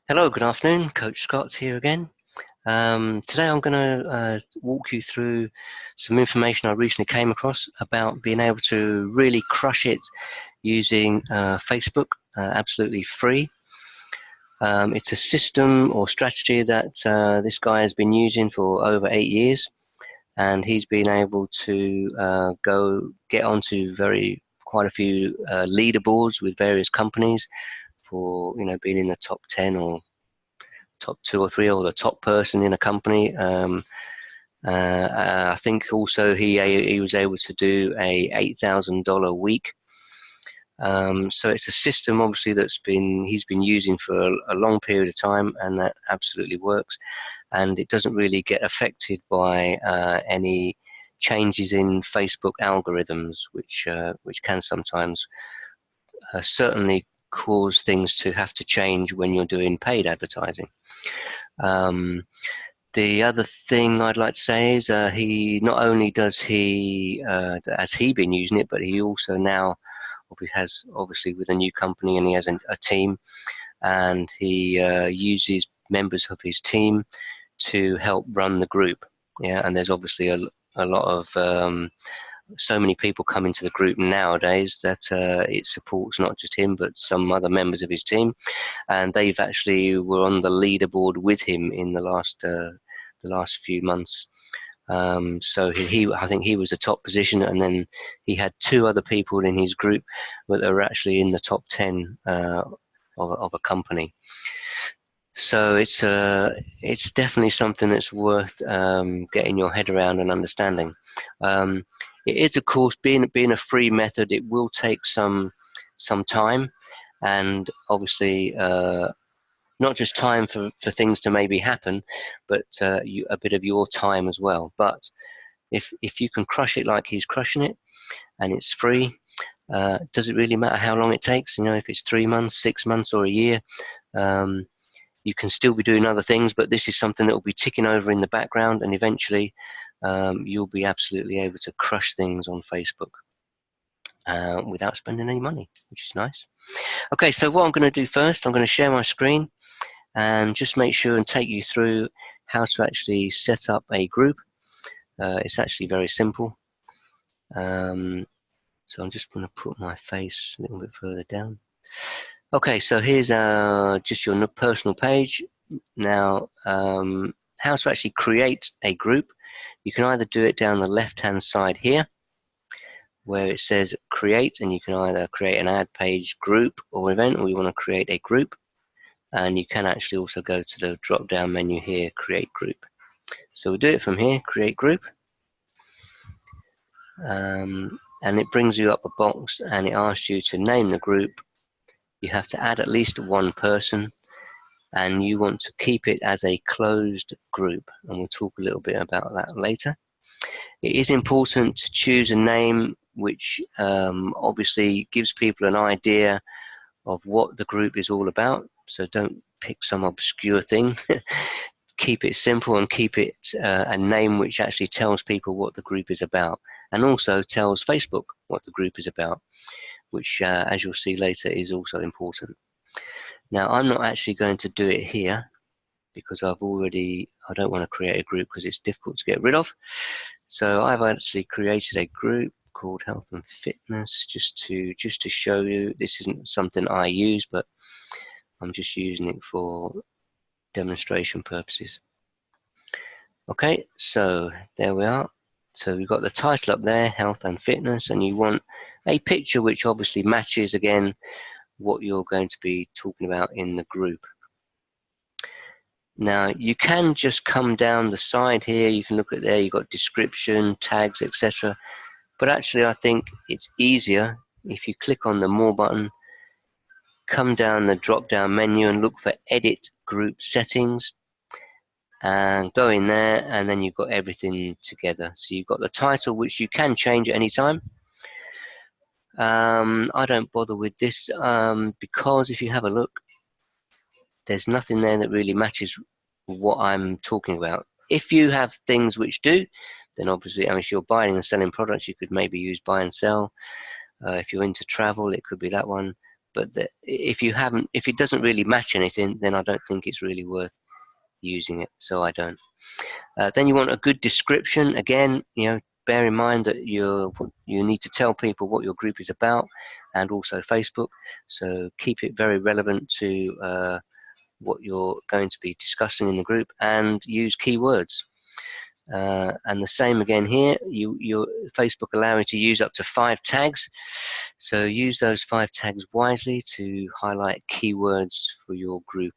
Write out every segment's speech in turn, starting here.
Hello, good afternoon. Coach Scott's here again. Today I'm going to walk you through some information I recently came across about being able to really crush it using Facebook, absolutely free. It's a system or strategy that this guy has been using for over 8 years, and he's been able to go get onto quite a few leaderboards with various companies for being in the top 10 or top two or three, or the top person in a company. I think also he was able to do a $8,000 week. So it's a system obviously he's been using for a long period of time, and that absolutely works. And it doesn't really get affected by any changes in Facebook algorithms, which can sometimes certainly cause things to have to change when you're doing paid advertising. Um, The other thing I'd like to say is he not only does has he been using it, but he also now has obviously with a new company, and he has a team, and he uses members of his team to help run the group. Yeah, and there's obviously a lot of so many people come into the group nowadays that it supports not just him but some other members of his team, and they've actually were on the leaderboard with him in the last few months. So I think he was the top position, and then he had two other people in his group that are actually in the top 10 of a company. So it's definitely something that's worth getting your head around and understanding. It is, of course, being a free method. It will take some time, and obviously not just time for things to maybe happen, but a bit of your time as well. But if you can crush it like he's crushing it, and it's free, does it really matter how long it takes? If it's 3 months, 6 months, or a year, um, you can still be doing other things, but this is something that will be ticking over in the background, and eventually you'll be absolutely able to crush things on Facebook without spending any money, which is nice. Okay, so what I'm going to do first, I'm going to share my screen and just make sure and take you through how to actually set up a group. It's actually very simple. So I'm just going to put my face a little bit further down. Okay, so here's just your personal page. Now, how to actually create a group. You can either do it down the left-hand side here, where it says create, and you can either create an ad page, group, or event, or you want to create a group. And you can actually also go to the drop-down menu here, create group. So we'll do it from here, create group. And it brings you up a box, and it asks you to name the group. You have to add at least one person, and you want to keep it as a closed group, and we'll talk a little bit about that later. It is important to choose a name which obviously gives people an idea of what the group is all about, so don't pick some obscure thing. Keep it simple, and keep it a name which actually tells people what the group is about, and also tells Facebook what the group is about, which as you'll see later is also important. Now, I'm not actually going to do it here because I don't want to create a group because it's difficult to get rid of. So I've actually created a group called Health and Fitness just to show you. This isn't something I use, but I'm just using it for demonstration purposes. Okay, so there we are. So we've got the title up there, Health and Fitness, and you want a picture which obviously matches again what you're going to be talking about in the group. Now you can just come down the side here, you can look at there, you've got description, tags, etc. But actually I think it's easier if you click on the More button, come down the drop down menu and look for Edit Group Settings, and go in there, and then you've got everything together. So you've got the title, which you can change at any time. I don't bother with this because if you have a look, there's nothing there that really matches what I'm talking about. If you have things which do, then obviously, if you're buying and selling products, you could maybe use buy and sell. If you're into travel, it could be that one. but if it doesn't really match anything, then I don't think it's really worth using it. So I don't. Then you want a good description. Again, bear in mind that you need to tell people what your group is about, and also Facebook. So keep it very relevant to what you're going to be discussing in the group, and use keywords. And the same again here. Your Facebook allow you to use up to 5 tags. So use those 5 tags wisely to highlight keywords for your group.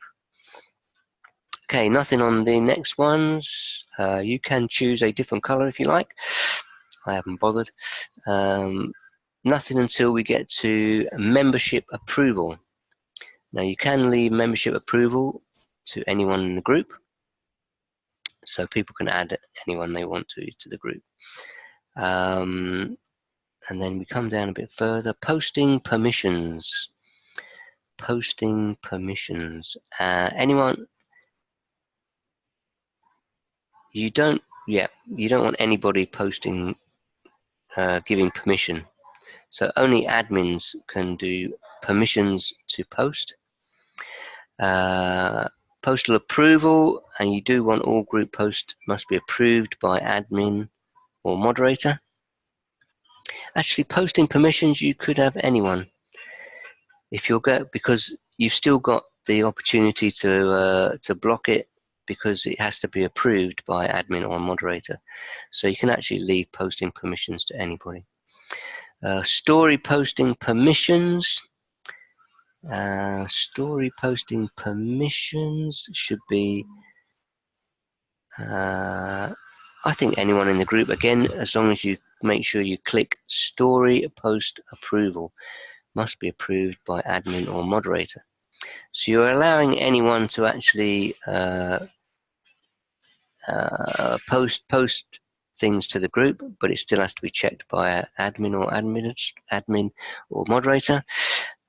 Okay, nothing on the next ones. You can choose a different color if you like. I haven't bothered. Nothing until we get to membership approval. Now you can leave membership approval to anyone in the group, so people can add anyone they want to the group. And then we come down a bit further. Posting permissions. Posting permissions. Anyone. You don't want anybody posting, giving permission. So only admins can do permissions to post. Postal approval, and you do want all group posts must be approved by admin or moderator. Actually, posting permissions, you could have anyone. If you're because you've still got the opportunity to block it, because it has to be approved by admin or moderator. So you can actually leave posting permissions to anybody. Story posting permissions. Story posting permissions should be, I think, anyone in the group. Again, as long as you make sure you click story post approval. Must be approved by admin or moderator. So you're allowing anyone to actually post things to the group, but it still has to be checked by admin or moderator.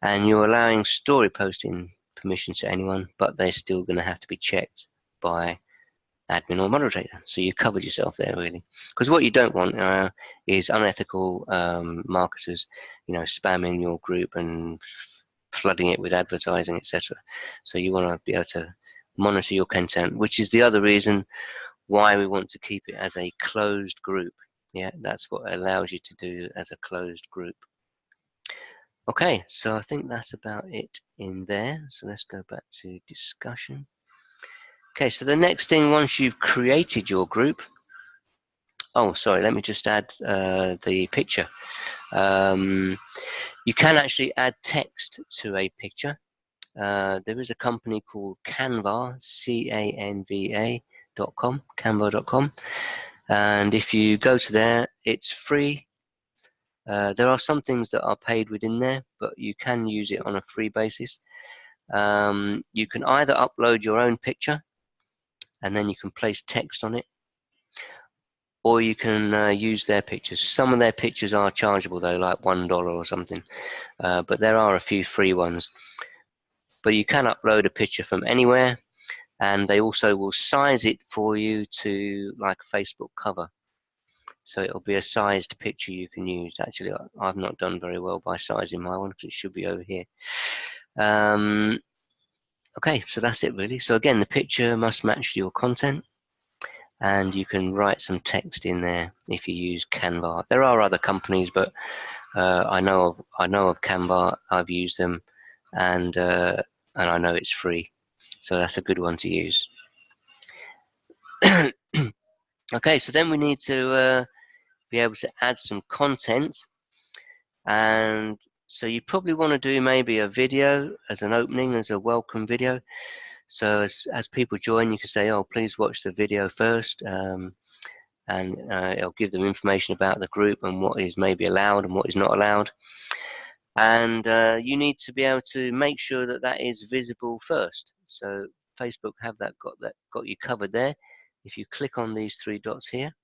And you're allowing story posting permission to anyone, but they're still going to have to be checked by admin or moderator. So you covered yourself there, really. Because what you don't want is unethical marketers, spamming your group and flooding it with advertising, etc. So you want to be able to monitor your content, which is the other reason why we want to keep it as a closed group. Yeah, that's what it allows you to do as a closed group. Okay, so I think that's about it in there. So let's go back to discussion. Okay, so the next thing, once you've created your group, oh, sorry, let me just add the picture. You can actually add text to a picture. There is a company called Canva, Canva.com, Canva.com. And if you go to there, it's free. There are some things that are paid within there, but you can use it on a free basis. You can either upload your own picture, and then you can place text on it, or you can use their pictures. Some of their pictures are chargeable though, like $1 or something, but there are a few free ones. But you can upload a picture from anywhere, and they also will size it for you to like a Facebook cover. So it'll be a sized picture you can use. Actually, I've not done very well by sizing my one, because it should be over here. Okay, so that's it really. So again, the picture must match your content, and you can write some text in there if you use Canva. There are other companies, but I know of Canva. I've used them, and I know it's free, so that's a good one to use. Okay, so then we need to be able to add some content, and so you probably want to do maybe a video as an opening, as a welcome video. So as people join, you can say, oh, please watch the video first, and it'll give them information about the group and what is maybe allowed and what is not allowed. And you need to be able to make sure that that is visible first. So Facebook have got you covered there. If you click on these 3 dots here,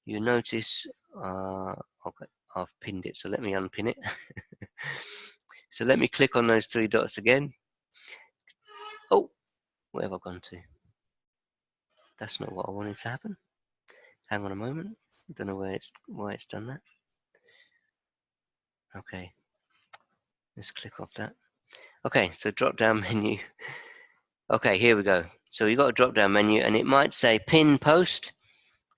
you notice okay, I've pinned it, so let me unpin it. So let me click on those 3 dots again. Oh, where have I gone to? That's not what I wanted to happen. Hang on a moment. I don't know why it's done that. Okay. Let's click off that. Okay, so drop down menu. Okay, here we go. So you've got a drop down menu and it might say pin post.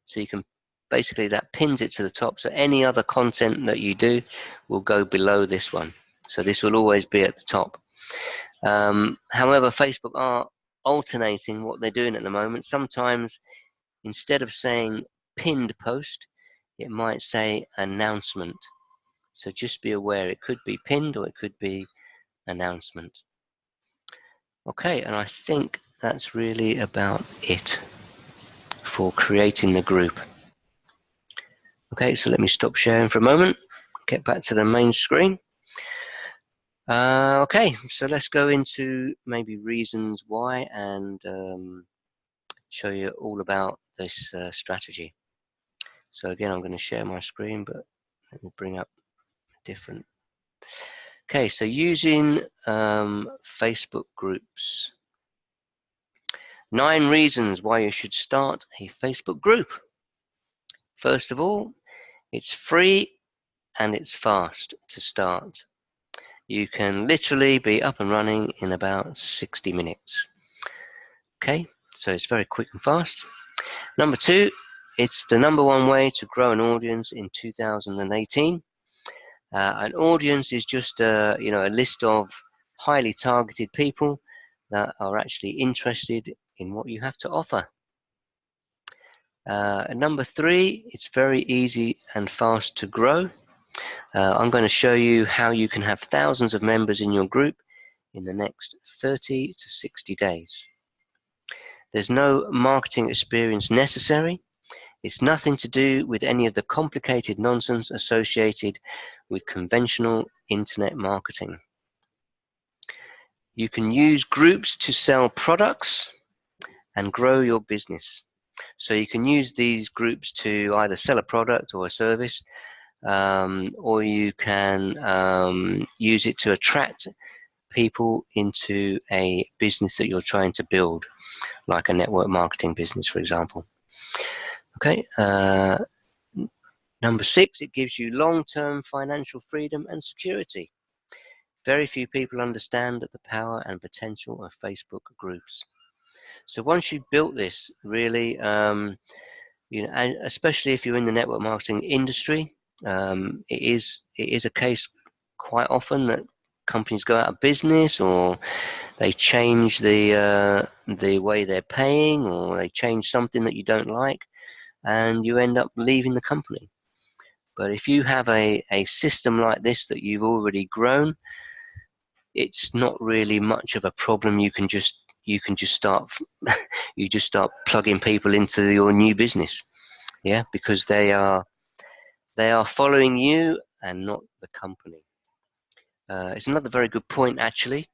So you can basically, that pins it to the top. So any other content that you do will go below this one. So this will always be at the top. However, Facebook are alternating what they're doing at the moment. Sometimes instead of saying pinned post, it might say announcement. So just be aware, it could be pinned or it could be announcement. Okay, and I think that's really about it for creating the group. Okay, so let me stop sharing for a moment, get back to the main screen. Okay, so let's go into maybe reasons why and show you all about this strategy. So again, I'm going to share my screen, but let me bring up different. Okay, so using Facebook groups. 9 reasons why you should start a Facebook group. First of all, it's free and it's fast to start. You can literally be up and running in about 60 minutes. Okay, so it's very quick and fast. Number 2, it's the #1 way to grow an audience in 2018. An audience is just a list of highly targeted people that are actually interested in what you have to offer. Number 3, it's very easy and fast to grow. I'm going to show you how you can have thousands of members in your group in the next 30 to 60 days. There's no marketing experience necessary. It's nothing to do with any of the complicated nonsense associated with conventional internet marketing. You can use groups to sell products and grow your business. So you can use these groups to either sell a product or a service, or you can use it to attract people into a business that you're trying to build, like a network marketing business, for example. Okay. Number 6, it gives you long-term financial freedom and security. Very few people understand the power and potential of Facebook groups. So once you've built this, really, and especially if you're in the network marketing industry, it is a case quite often that companies go out of business, or they change the way they're paying, or they change something that you don't like, and you end up leaving the company. But if you have a system like this that you've already grown, it's not really much of a problem. You can just start plugging people into your new business, yeah, because they are following you and not the company. It's another very good point, actually.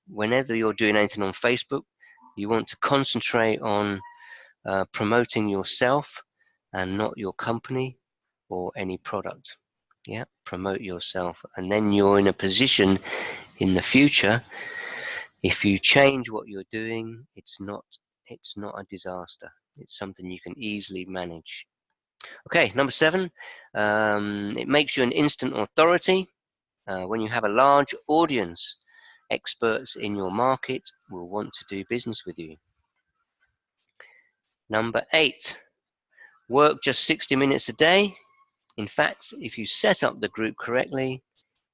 Whenever you're doing anything on Facebook, you want to concentrate on promoting yourself and not your company or any product. Yeah, promote yourself, and then you're in a position in the future, if you change what you're doing, it's not a disaster. It's something you can easily manage. Okay, number 7, it makes you an instant authority. When you have a large audience, experts in your market will want to do business with you. Number 8, work just 60 minutes a day. In fact, if you set up the group correctly,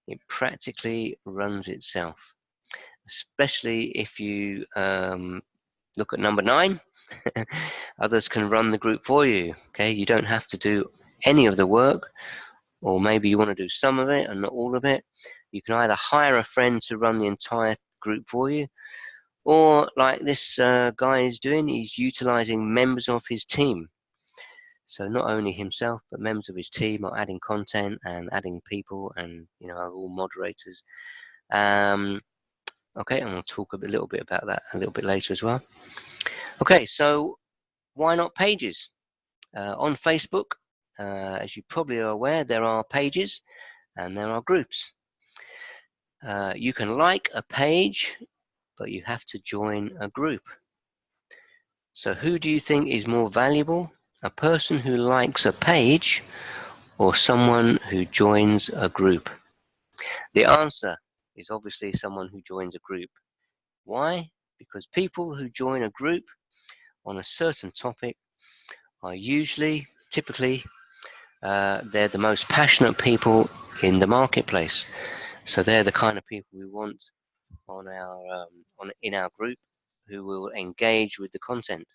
it practically runs itself, especially if you look at number 9. Others can run the group for you. Okay, you don't have to do any of the work, or maybe you want to do some of it and not all of it. You can either hire a friend to run the entire group for you, or like this guy is doing, he's utilizing members of his team. So not only himself, but members of his team are adding content and adding people, and are all moderators. Okay, and we'll talk a little bit about that a little bit later as well. Okay, so why not pages? On Facebook, as you probably are aware, there are pages and there are groups. You can like a page, but you have to join a group. So who do you think is more valuable? A person who likes a page or someone who joins a group? The answer is obviously someone who joins a group. Why? Because people who join a group on a certain topic are typically, they're the most passionate people in the marketplace. So they're the kind of people we want in our group, who will engage with the content.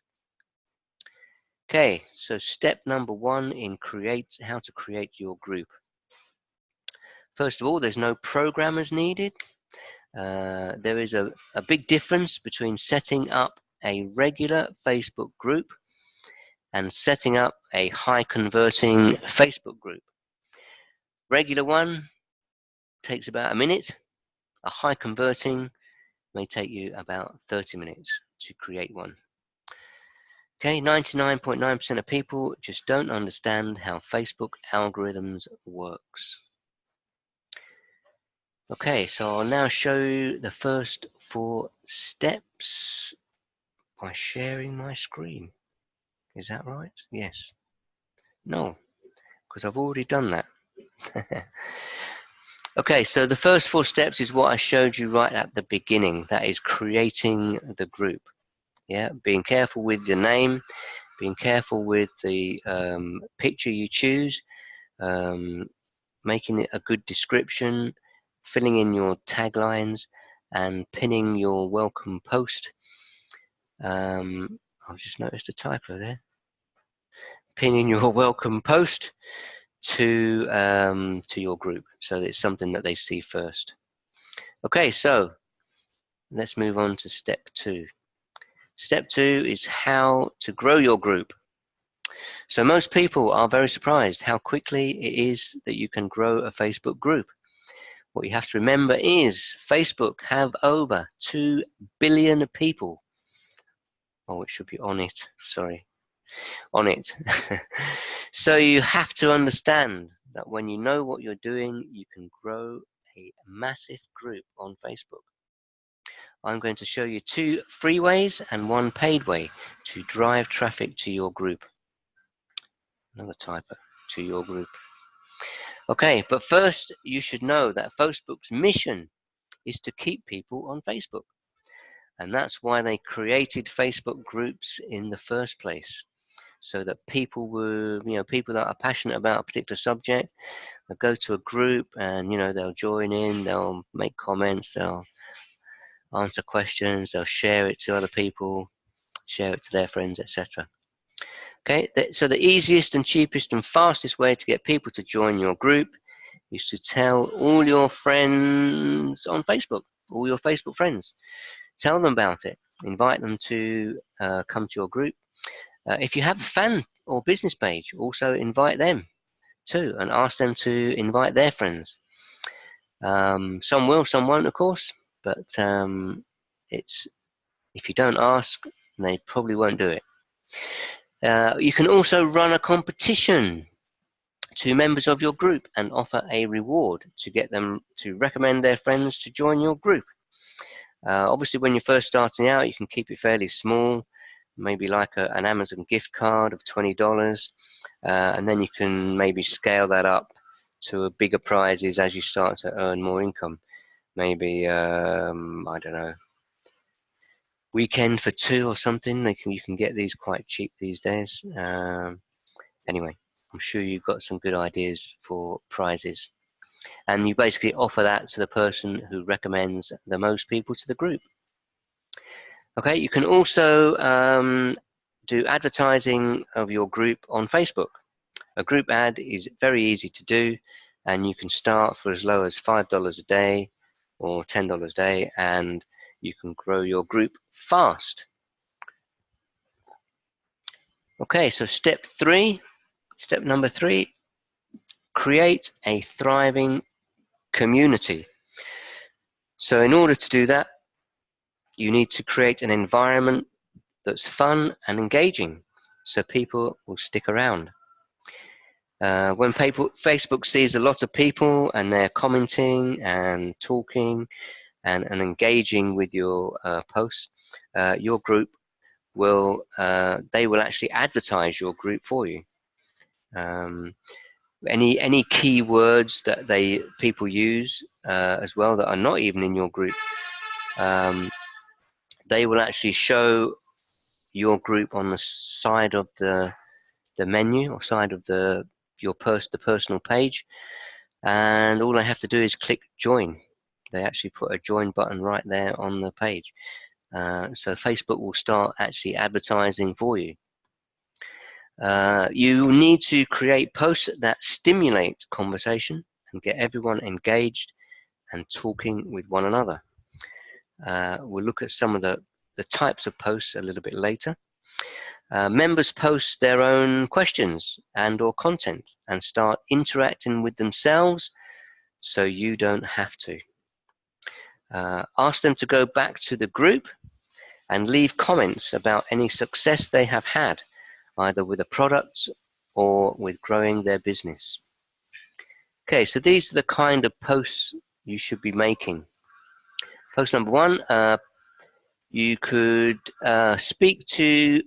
Okay, so step number one in how to create your group. First of all, there's no programmers needed. There is a big difference between setting up a regular Facebook group and setting up a high converting Facebook group. Regular one takes about a minute. A high converting may take you about 30 minutes to create one. Okay, 99.9% of people just don't understand how Facebook algorithms works. Okay, so I'll now show you the first 4 steps by sharing my screen. Is that right? Yes. No, because I've already done that. Okay, so the first 4 steps is what I showed you right at the beginning. That is creating the group. Yeah, being careful with the name, being careful with the picture you choose, making it a good description, filling in your taglines, and pinning your welcome post. I've just noticed a typo there. Pinning your welcome post to your group, so that it's something that they see first. Okay, so let's move on to step 2. Step 2 is how to grow your group. So most people are very surprised how quickly it is that you can grow a Facebook group. What you have to remember is Facebook have over 2 billion people. Oh, it should be on it, sorry. On it. So you have to understand that when you know what you're doing, you can grow a massive group on Facebook. I'm going to show you 2 free ways and 1 paid way to drive traffic to your group. Another typo, to your group. Okay, but first you should know that Facebook's mission is to keep people on Facebook. And that's why they created Facebook groups in the first place. So that people people that are passionate about a particular subject, they'll go to a group and, they'll join in, they'll make comments, they'll answer questions, they'll share it to other people, share it to their friends, etc. Okay, so the easiest and cheapest and fastest way to get people to join your group is to tell all your friends on Facebook, all your Facebook friends. Tell them about it. Invite them to come to your group. If you have a fan or business page, also invite them too, and ask them to invite their friends. Some will, some won't, of course, but if you don't ask, they probably won't do it. You can also run a competition to members of your group and offer a reward to get them to recommend their friends to join your group. Obviously, when you're first starting out, you can keep it fairly small, maybe like an Amazon gift card of $20, and then you can maybe scale that up to bigger prizes as you start to earn more income. Maybe, I don't know, weekend for 2 or something. You can get these quite cheap these days. Anyway, I'm sure you've got some good ideas for prizes. And you basically offer that to the person who recommends the most people to the group. Okay, you can also do advertising of your group on Facebook. A group ad is very easy to do, and you can start for as low as $5 a day or $10 a day, and you can grow your group fast. Okay, so step number 3, create a thriving community. So in order to do that, you need to create an environment that's fun and engaging, so people will stick around. When Facebook sees a lot of people and they're commenting and talking and engaging with your posts, your group they will actually advertise your group for you. any keywords that people use as well that are not even in your group. They will actually show your group on the side of the menu or side of the personal page, and all they have to do is click join. They actually put a join button right there on the page. So Facebook will start actually advertising for you. You need to create posts that stimulate conversation and get everyone engaged and talking with one another. We'll look at some of the types of posts a little bit later. Members post their own questions and or content and start interacting with themselves, so you don't have to. Ask them to go back to the group and leave comments about any success they have had, either with a product or with growing their business. Okay, so these are the kind of posts you should be making. Post number one, you could speak to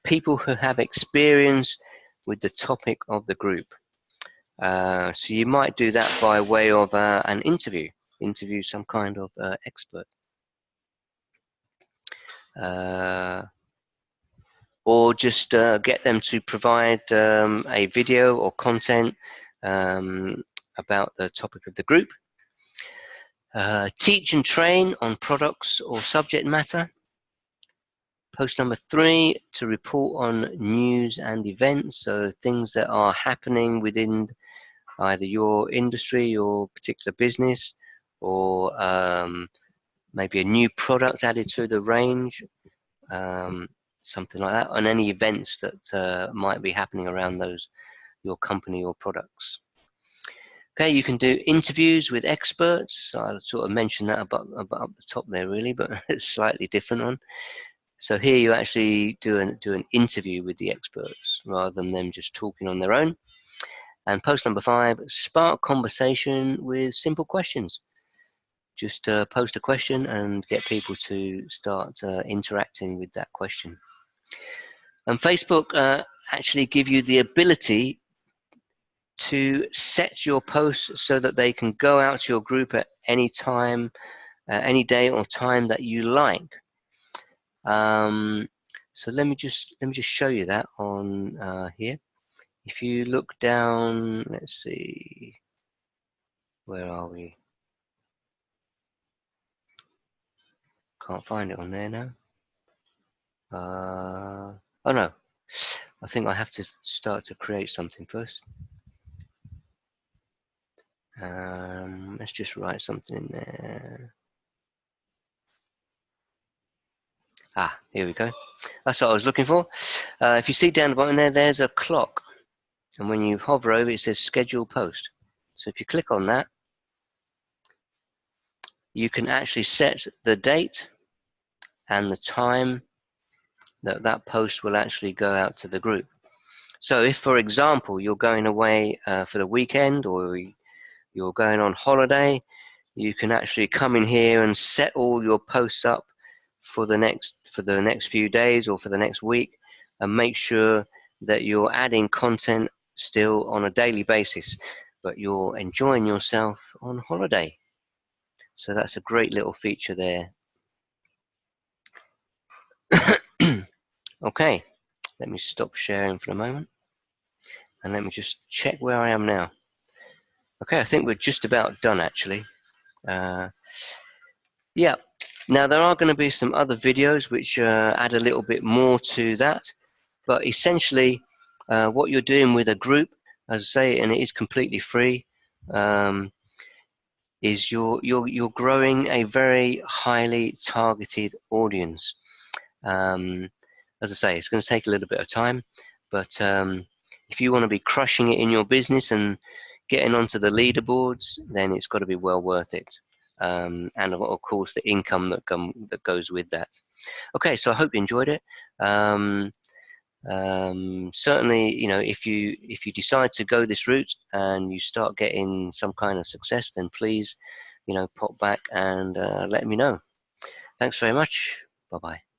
people who have experience with the topic of the group. So you might do that by way of an interview some kind of expert. Or just get them to provide a video or content about the topic of the group. Teach and train on products or subject matter. Post number three, to report on news and events, so things that are happening within either your industry, your particular business, or maybe a new product added to the range, something like that, and any events that might be happening around your company or products. Okay, you can do interviews with experts. I sort of mentioned that up the top there, really, but it's a slightly different one. So here you actually do an interview with the experts rather than them just talking on their own. And post number five, spark conversation with simple questions. Just post a question and get people to start interacting with that question. And Facebook actually give you the ability to set your posts so that they can go out to your group at any time, any day or time that you like. So let me just show you that on here. If you look down, let's see, where are we? Can't find it on there now. Oh no, I think I have to start to create something first. Let's just write something in there. Here we go. That's what I was looking for. If you see down the bottom there, there's a clock. And when you hover over, it says schedule post. So if you click on that, you can actually set the date and the time that post will actually go out to the group. So if, for example, you're going away for the weekend or you're going on holiday, you can actually come in here and set all your posts up for the next few days or for the next week, and make sure that you're adding content still on a daily basis, but you're enjoying yourself on holiday. So that's a great little feature there. Okay, let me stop sharing for a moment and let me just check where I am now. Okay, I think we're just about done actually. Yeah, now there are going to be some other videos which add a little bit more to that, but essentially what you're doing with a group, as I say, and it is completely free, is you're growing a very highly targeted audience. As I say, it's going to take a little bit of time, but if you want to be crushing it in your business and getting onto the leaderboards, then it's got to be well worth it. And of course the income that goes with that. Okay, so I hope you enjoyed it. Certainly, you know, if you decide to go this route and you start getting some kind of success, then please, you know, pop back and let me know. Thanks very much. Bye bye.